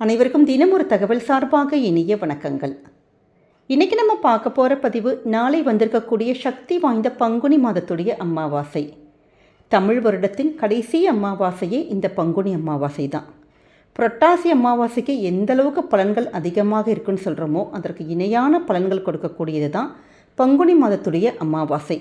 அனைவருக்கும் தினம் ஒரு தகவல் சார்பாக இனிய வணக்கங்கள். இன்றைக்கி நம்ம பார்க்க போகிற பதிவு நாளை வந்திருக்கக்கூடிய சக்தி வாய்ந்த பங்குனி மாதத்துடைய அமாவாசை. தமிழ் வருடத்தின் கடைசி அமாவாசையே இந்த பங்குனி அமாவாசை தான். புரட்டாசி அமாவாசைக்கு எந்த அளவுக்கு பலன்கள் அதிகமாக இருக்குன்னு சொல்கிறோமோ அதற்கு இணையான பலன்கள் கொடுக்கக்கூடியது தான் பங்குனி மாதத்துடைய அமாவாசை.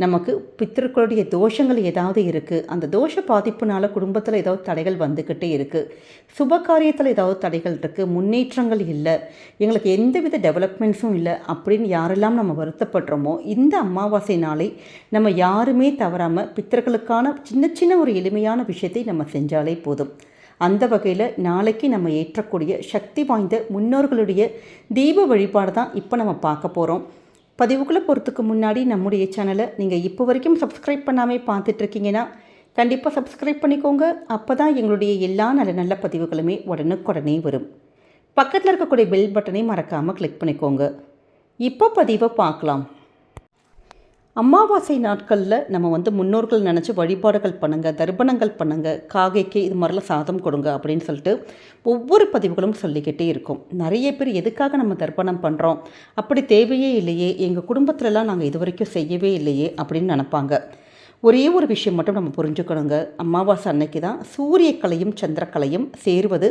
நமக்கு பித்திருக்களுடைய தோஷங்கள் ஏதாவது இருக்குது, அந்த தோஷ பாதிப்புனால குடும்பத்தில் ஏதாவது தடைகள் வந்துக்கிட்டே இருக்குது, சுப காரியத்தில் ஏதாவது தடைகள் இருக்குது, முன்னேற்றங்கள் இல்லை, எங்களுக்கு எந்தவித டெவலப்மெண்ட்ஸும் இல்லை அப்படின்னு யாரெல்லாம் நம்ம வருத்தப்படுறோமோ இந்த அமாவாசை நாளை நம்ம யாருமே தவறாமல் பித்தர்களுக்கான சின்ன சின்ன ஒரு எளிமையான விஷயத்தை நம்ம செஞ்சாலே போதும். அந்த வகையில் நாளைக்கு நம்ம ஏற்றக்கூடிய சக்தி வாய்ந்த முன்னோர்களுடைய தீப வழிபாடு தான் இப்போ நம்ம பார்க்க போகிறோம். பதிவுக்குள்ளே போகிறதுக்கு முன்னாடி நம்முடைய சேனலை நீங்கள் இப்போ வரைக்கும் சப்ஸ்கிரைப் பண்ணாமல் பார்த்துட்ருக்கீங்கன்னா கண்டிப்பாக சப்ஸ்கிரைப் பண்ணிக்கோங்க. அப்போ தான் எங்களுடைய எல்லா நல்ல நல்ல பதிவுகளுமே உடனுக்குடனே வரும். பக்கத்தில் இருக்கக்கூடிய பெல் பட்டனை மறக்காமல் கிளிக் பண்ணிக்கோங்க. இப்போ பதிவை பார்க்கலாம். அமாவாசை நாட்களில் நம்ம முன்னோர்கள் நினச்சி வழிபாடுகள் பண்ணுங்கள், தர்ப்பணங்கள் பண்ணுங்கள், காகைக்கு இது மாதிரிலாம் சாதம் கொடுங்க அப்படின்னு சொல்லிட்டு ஒவ்வொரு பதிவுகளும் சொல்லிக்கிட்டே இருக்கும். நிறைய பேர் எதுக்காக நம்ம தர்ப்பணம் பண்ணுறோம், அப்படி தேவையே இல்லையே, எங்கள் குடும்பத்துலலாம் நாங்கள் இது வரைக்கும் செய்யவே இல்லையே அப்படின்னு நினப்பாங்க. ஒரே ஒரு விஷயம் மட்டும் நம்ம புரிஞ்சுக்கணுங்க. அமாவாசை அன்னைக்கு தான் சூரியக்கலையும் சந்திரக்கலையும் சேருவது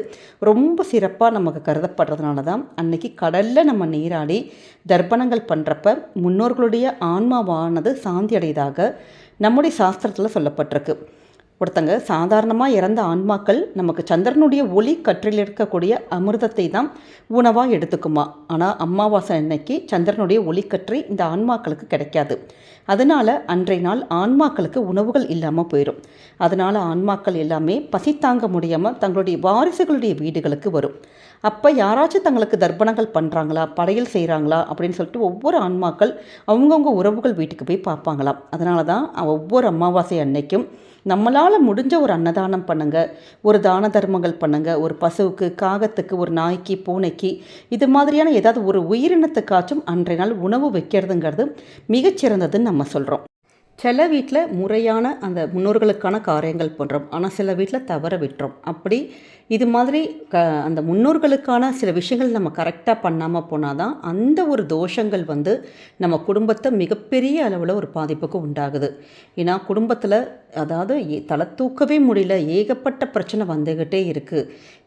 ரொம்ப சிறப்பாக நமக்கு கருதப்படுறதுனால தான் அன்னைக்கு கடலில் நம்ம நீராடி தர்ப்பணங்கள் பண்ணுறப்ப முன்னோர்களுடைய ஆன்மாவானது சாந்தி அடையதாக நம்முடைய சாஸ்திரத்தில் சொல்லப்பட்டிருக்கு. ஒருத்தங்க சாதாரணமாக இறந்த ஆன்மாக்கள் நமக்கு சந்திரனுடைய ஒளி கற்றில் இருக்கக்கூடிய அமிர்தத்தை தான் உணவாக எடுத்துக்குமா. ஆனால் அமாவாசை அன்னைக்கு சந்திரனுடைய ஒளிக்கற்றை இந்த ஆன்மாக்களுக்கு கிடைக்காது. அதனால் அன்றைய நாள் ஆன்மாக்களுக்கு உணவுகள் இல்லாமல் போயிடும். அதனால் ஆன்மாக்கள் எல்லாமே பசி தாங்க முடியாமல் தங்களுடைய வாரிசுகளுடைய வீடுகளுக்கு வரும். அப்போ யாராச்சும் தங்களுக்கு தர்ப்பணங்கள் பண்ணுறாங்களா, படையல் செய்கிறாங்களா அப்படின்னு சொல்லிட்டு ஒவ்வொரு ஆன்மாக்கள் அவங்கவுங்க உறவுகள் வீட்டுக்கு போய் பார்ப்பாங்களாம். அதனால தான் ஒவ்வொரு அமாவாசை அன்னைக்கும் நம்மளால் முடிஞ்ச ஒரு அன்னதானம் பண்ணுங்கள், ஒரு தான தர்மங்கள் பண்ணுங்கள். ஒரு பசுவுக்கு, காகத்துக்கு, ஒரு நாய்க்கு, பூனைக்கு, இது மாதிரியான ஏதாவது ஒரு உயிரினத்துக்காச்சும் அன்றைய நாள் உணவு வைக்கிறதுங்கிறது மிகச்சிறந்ததுன்னு நம்ம சொல்கிறோம். சில வீட்டில் முறையான அந்த முன்னோர்களுக்கான காரியங்கள் பண்ணுறோம், ஆனால் சில வீட்டில் தவற விட்டுறோம். அப்படி இது மாதிரி அந்த முன்னோர்களுக்கான சில விஷயங்கள் நம்ம கரெக்டாக பண்ணாமல் போனால் தான் அந்த ஒரு தோஷங்கள் நம்ம குடும்பத்தை மிகப்பெரிய அளவில் ஒரு பாதிப்புக்கு உண்டாகுது. ஏன்னா குடும்பத்தில் அதாவது தலை தூக்கவே முடியல, ஏகப்பட்ட பிரச்சனை வந்துக்கிட்டே இருக்குது.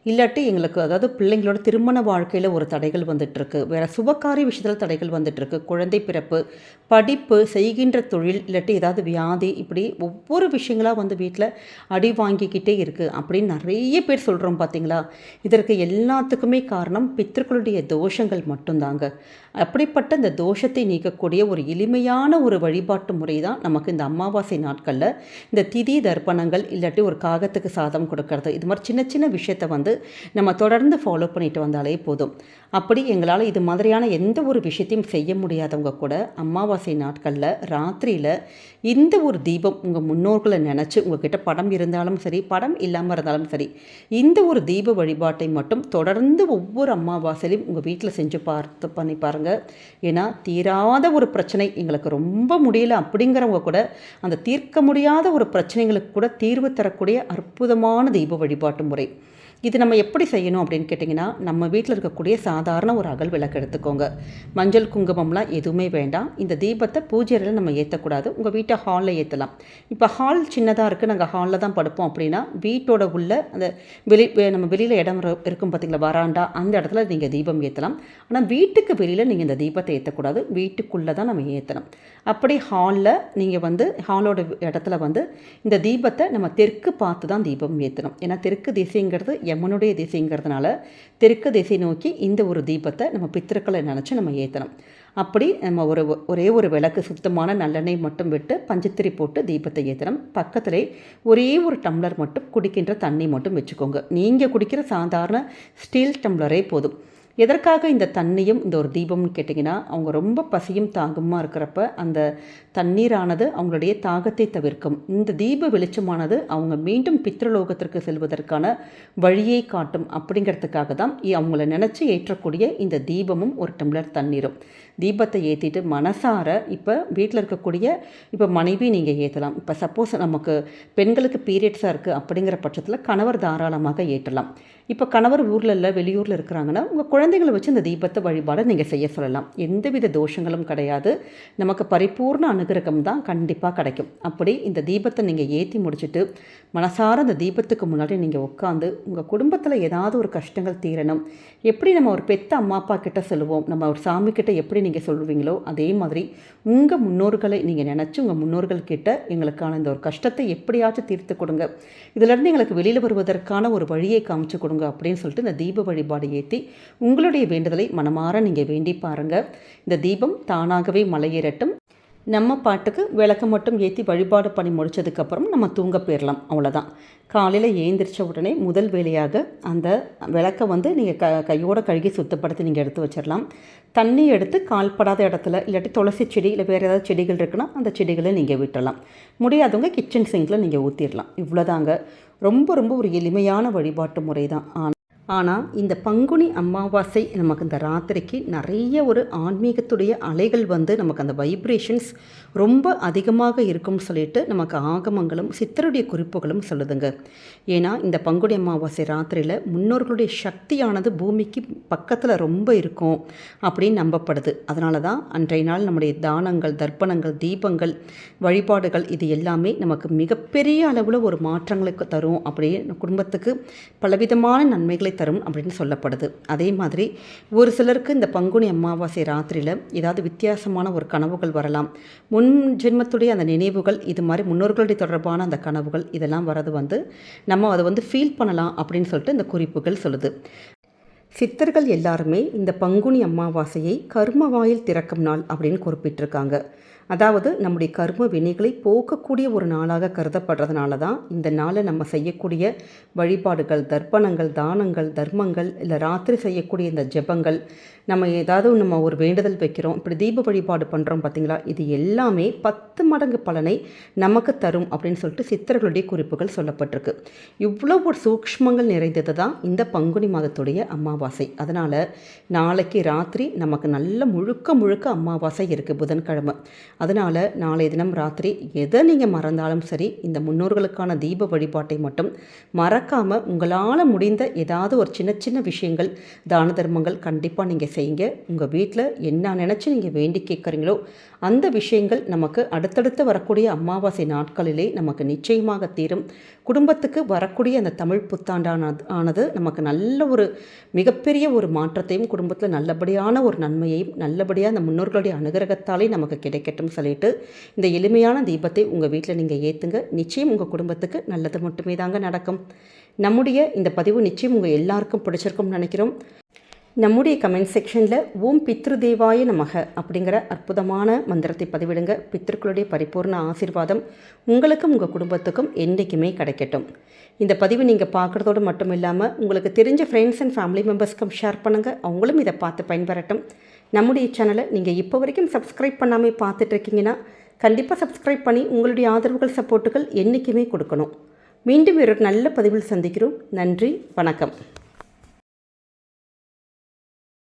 இல்லாட்டி எங்களுக்கு அதாவது பிள்ளைங்களோட திருமண வாழ்க்கையில் ஒரு தடைகள் வந்துட்டுருக்கு, வேறு சுபகாரிய விஷயத்தில் தடைகள் வந்துட்டுருக்கு, குழந்தை பிறப்பு, படிப்பு, செய்கின்ற தொழில், இல்லாட்டி ஏதாவது வியாதி, இப்படி ஒவ்வொரு விஷயங்களாக வீட்டில் அடி வாங்கிக்கிட்டே இருக்குது அப்படின்னு நிறைய பேர் சொல்கிறோம். பார்த்தீங்களா? இதற்கு எல்லாத்துக்குமே காரணம் பித்ருக்களுடைய தோஷங்கள் மட்டும்தாங்க. அப்படிப்பட்ட இந்த தோஷத்தை நீக்கக்கூடிய ஒரு எளிமையான ஒரு வழிபாட்டு முறை தான் நமக்கு இந்த அமாவாசை நாட்களில் இந்த திதி தர்ப்பணங்கள், இல்லாட்டி ஒரு காகத்துக்கு சாதம் கொடுக்கறது, இது மாதிரி சின்ன சின்ன விஷயத்தை நம்ம தொடர்ந்து ஃபாலோ பண்ணிட்டு வந்தாலே போதும். அப்படி எங்களால் இது மாதிரியான எந்த ஒரு விஷயத்தையும் செய்ய முடியாதவங்க கூட அமாவாசை நாட்களில் ராத்திரியில் இந்த ஒரு தீபம் உங்கள் முன்னோர்களை நினச்சி, உங்கள்கிட்ட படம் இருந்தாலும் சரி, படம் இல்லாமல் இருந்தாலும் சரி, இந்த ஒரு தீப வழிபாட்டை மட்டும் தொடர்ந்து ஒவ்வொரு அமாவாசையிலையும் உங்கள் வீட்டில் செஞ்சு பண்ணி பாருங்கள். ஏன்னா தீராத ஒரு பிரச்சனை, எங்களுக்கு ரொம்ப முடியல அப்படிங்கிறவங்க கூட அந்த தீர்க்க முடியாத ஒரு பிரச்சனைகளுக்கு கூட தீர்வு தரக்கூடிய அற்புதமான தீப வழிபாட்டு முறை. இது நம்ம எப்படி செய்யணும் அப்படின்னு கேட்டிங்கன்னா, நம்ம வீட்டில் இருக்கக்கூடிய சாதாரண ஒரு அகல் விளக்கு எடுத்துக்கோங்க. மஞ்சள் குங்குமம்லாம் எதுவுமே வேண்டாம். இந்த தீபத்தை பூஜை அறையில் நம்ம ஏற்றக்கூடாது, உங்கள் வீட்டை ஹாலில் ஏற்றலாம். இப்போ ஹால் சின்னதாக இருக்குது, நாங்கள் ஹாலில் தான் படுப்போம் அப்படின்னா வீட்டோட உள்ள அந்த நம்ம வெளியில் இடம் இருக்கும் பார்த்திங்களா, வராண்டா, அந்த இடத்துல நீங்கள் தீபம் ஏற்றலாம். ஆனால் வீட்டுக்கு வெளியில் நீங்கள் இந்த தீபத்தை ஏற்றக்கூடாது, வீட்டுக்குள்ளே தான் நம்ம ஏற்றணும். அப்படி ஹாலில் நீங்கள் ஹாலோட இடத்துல இந்த தீபத்தை நம்ம தெற்கு பார்த்து தான் தீபம் ஏற்றணும். ஏன்னா தெற்கு திசைங்கிறது யமனுடைய திசைங்கிறதுனால தெற்கு திசை நோக்கி இந்த ஒரு தீபத்தை நம்ம பித்திருக்களை நினச்சி நம்ம ஏற்றணும். அப்படி நம்ம ஒரே ஒரு விளக்கு சுத்தமான நல்லெண்ணெய் மட்டும் விட்டு பஞ்சத்திரி போட்டு தீபத்தை ஏற்றணும். பக்கத்திலே ஒரே ஒரு டம்ளர் மட்டும் குடிக்கின்ற தண்ணி மட்டும் வச்சுக்கோங்க. நீங்கள் குடிக்கிற சாதாரண ஸ்டீல் டம்ளரே போதும். எதற்காக இந்த தண்ணியும் இந்த ஒரு தீபம்னு கேட்டிங்கன்னா, அவங்க ரொம்ப பசியும் தாகமாக இருக்கிறப்ப அந்த தண்ணீரானது அவங்களுடைய தாகத்தை தவிர்க்கும். இந்த தீப வெளிச்சமானது அவங்க மீண்டும் பித்ருலோகத்திற்கு செல்வதற்கான வழியை காட்டும். அப்படிங்கிறதுக்காக தான் அவங்கள நினச்சி ஏற்றக்கூடிய இந்த தீபமும் ஒரு டம்ளர் தண்ணீரும். தீபத்தை ஏற்றிட்டு மனசார இப்போ வீட்டில் இருக்கக்கூடிய இப்போ மனைவி நீங்கள் ஏற்றலாம். இப்போ சப்போஸ் நமக்கு பெண்களுக்கு பீரியட்ஸாக இருக்குது அப்படிங்கிற பட்சத்தில் கணவர் தாராளமாக ஏற்றலாம். இப்போ கணவர் ஊரில் இல்லை, வெளியூரில் இருக்கிறாங்கன்னா உங்கள் குழந்தைகளை வச்சு இந்த தீபத்தை வழிபாடை நீங்கள் செய்ய சொல்லலாம். எந்தவித தோஷங்களும் கிடையாது. நமக்கு பரிபூர்ண அனுகிரகம் தான் கண்டிப்பாக கிடைக்கும். அப்படி இந்த தீபத்தை நீங்கள் ஏற்றி முடிச்சுட்டு மனசார அந்த தீபத்துக்கு முன்னாடி நீங்கள் உட்காந்து உங்கள் குடும்பத்தில் ஏதாவது ஒரு கஷ்டங்கள் தீரணும், எப்படி நம்ம ஒரு பெத்த அம்மா அப்பா கிட்ட சொல்லுவோம், நம்ம ஒரு சாமி கிட்ட எப்படி நீங்கள் சொல்லுவீங்களோ அதே மாதிரி உங்கள் முன்னோர்களை நீங்கள் நினச்சி உங்கள் முன்னோர்கள் கிட்ட எங்களுக்கான இந்த ஒரு கஷ்டத்தை எப்படியாச்சும் தீர்த்து கொடுங்க, இதிலிருந்து எங்களுக்கு வெளியில் வருவதற்கான ஒரு வழியை காமிச்சு கொடுங்க அப்படின்னு சொல்லிட்டு இந்த தீப வழிபாடு ஏற்றி உங்களுடைய வேண்டுதலை மனமாற நீங்கள் வேண்டி பாருங்கள். இந்த தீபம் தானாகவே மலையேறட்டும். நம்ம பாட்டுக்கு விளக்கு மட்டும் ஏற்றி வழிபாடு பண்ணி முடித்ததுக்கப்புறம் நம்ம தூங்க போயிடலாம். அவ்வளோதான். காலையில் ஏந்திரிச்ச உடனே முதல் வேலையாக அந்த விளக்கை வந்து நீங்கள் கையோடு கழுகி சுத்தப்படுத்தி நீங்கள் எடுத்து வச்சிடலாம். தண்ணி எடுத்து கால்படாத இடத்துல, இல்லாட்டி துளசி செடி இல்லை வேறு ஏதாவது செடிகள் இருக்குன்னா அந்த செடிகளை நீங்கள் விட்டுடலாம். முடியாதவங்க கிச்சன் சிங்கில் நீங்கள் ஊற்றிடலாம். இவ்வளோதாங்க. ரொம்ப ரொம்ப ஒரு எளிமையான வழிபாட்டு முறை தான். ஆனால் இந்த பங்குனி அமாவாசை நமக்கு இந்த ராத்திரிக்கு நிறைய ஒரு ஆன்மீகத்துடைய அலைகள் வந்து நமக்கு அந்த வைப்ரேஷன்ஸ் ரொம்ப அதிகமாக இருக்கும்னு சொல்லிட்டு நமக்கு ஆகமங்களும் சித்தருடைய குறிப்புகளும் சொல்லுதுங்க. ஏன்னா இந்த பங்குனி அமாவாசை ராத்திரியில் முன்னோர்களுடைய சக்தியானது பூமிக்கு பக்கத்தில் ரொம்ப இருக்கும் அப்படின்னு நம்பப்படுது. அதனால தான் அன்றைய நாள் நம்முடைய தானங்கள், தர்ப்பணங்கள், தீபங்கள், வழிபாடுகள் இது எல்லாமே நமக்கு மிகப்பெரிய அளவில் ஒரு மாற்றங்களுக்கு தரும். அப்படியே குடும்பத்துக்கு பலவிதமான நன்மைகளை தரும் அப்படின்னு சொல்லப்படுது. அதே மாதிரி ஒரு சிலருக்கு இந்த பங்குனி அமாவாசை ராத்திரியில் ஏதாவது வித்தியாசமான ஒரு கனவுகள் வரலாம். முன் ஜென்மத்துடைய அந்த நினைவுகள், இது மாதிரி முன்னோர்களுடைய தொடர்பான அந்த கனவுகள் இதெல்லாம் வரது வந்து நம்ம அதை வந்து ஃபீல் பண்ணலாம் அப்படின்னு சொல்லிட்டு இந்த குறிப்புகள் சொல்லுது. சித்தர்கள் எல்லாருமே இந்த பங்குனி அமாவாசையை கர்ம வாயில் திறக்கும் நாள் அப்படின்னு குறிப்பிட்டிருக்காங்க. அதாவது நம்முடைய கர்ம வினைகளை போக்கக்கூடிய ஒரு நாளாக கருதப்படுறதுனால தான் இந்த நாளை நம்ம செய்யக்கூடிய வழிபாடுகள், தர்ப்பணங்கள், தானங்கள், தர்மங்கள், இல்லை ராத்திரி செய்யக்கூடிய இந்த ஜெபங்கள், நம்ம ஏதாவது நம்ம ஒரு வேண்டுதல் வைக்கிறோம், இப்படி தீப வழிபாடு பண்ணுறோம் பார்த்திங்களா, இது எல்லாமே 10 மடங்கு பலனை நமக்கு தரும் அப்படின்னு சொல்லிட்டு சித்தர்களுடைய குறிப்புகள் சொல்லப்பட்டிருக்கு. இவ்வளோ ஒரு சூக்ஷ்மங்கள் நிறைந்தது தான் இந்த பங்குனி மாதத்துடைய அமாவாசை. அதனால் நாளைக்கு ராத்திரி நமக்கு நல்ல முழுக்க அமாவாசை இருக்குது, புதன்கிழமை. அதனால் நாளைய தினம் ராத்திரி எதை நீங்கள் மறந்தாலும் சரி, இந்த முன்னோர்களுக்கான தீப வழிபாட்டை மட்டும் மறக்காமல் உங்களால் முடிந்த ஏதாவது ஒரு சின்ன சின்ன விஷயங்கள், தான தர்மங்கள் கண்டிப்பாக நீங்கள் செய்யுங்க. உங்கள் வீட்டில் என்ன நினச்சி நீங்கள் வேண்டி கேட்குறீங்களோ அந்த விஷயங்கள் நமக்கு அடுத்தடுத்து வரக்கூடிய அமாவாசை நாட்களிலே நமக்கு நிச்சயமாக தீரும். குடும்பத்துக்கு வரக்கூடிய அந்த தமிழ் புத்தாண்டானது நமக்கு நல்ல ஒரு மிகப்பெரிய ஒரு மாற்றத்தையும், குடும்பத்தில் நல்லபடியான ஒரு நன்மையையும், நல்லபடியாக அந்த முன்னோர்களுடைய அனுகிரகத்தாலே நமக்கு கிடைக்கட்டும் சொல்லிட்டு இந்த எளிமையான தீபத்தை உங்கள் வீட்டில் நீங்கள் ஏற்றுங்க. நிச்சயம் உங்கள் குடும்பத்துக்கு நல்லது மட்டுமே தாங்க நடக்கும். நம்முடைய இந்த பதிவு நிச்சயம் உங்கள் எல்லாருக்கும் பிடிச்சிருக்கும்னு நினைக்கிறோம். நம்முடைய கமெண்ட் செக்ஷனில் ஓம் பித்ரு தேவாய நமக அப்படிங்கிற அற்புதமான மந்திரத்தை பதிவிடுங்க. பித்ருக்களுடைய பரிபூர்ண ஆசீர்வாதம் உங்களுக்கும் உங்கள் குடும்பத்துக்கும் என்றைக்குமே கிடைக்கட்டும். இந்த பதிவு நீங்கள் பார்க்குறதோடு மட்டும் இல்லாமல் உங்களுக்கு தெரிஞ்ச ஃப்ரெண்ட்ஸ் அண்ட் ஃபேமிலி மெம்பர்ஸ்க்கும் ஷேர் பண்ணுங்கள். அவங்களும் இதை பார்த்து பயன்பெறட்டும். நம்முடைய சேனலை நீங்கள் இப்போ வரைக்கும் சப்ஸ்கிரைப் பண்ணாமல் பார்த்துட்ருக்கீங்கன்னா கண்டிப்பாக சப்ஸ்கிரைப் பண்ணி உங்களுடைய ஆதரவுகள், சப்போர்ட்டுகள் என்றைக்குமே கொடுக்கணும். மீண்டும் ஒரு நல்ல பதிவில் சந்திக்கிறோம். நன்றி, வணக்கம்.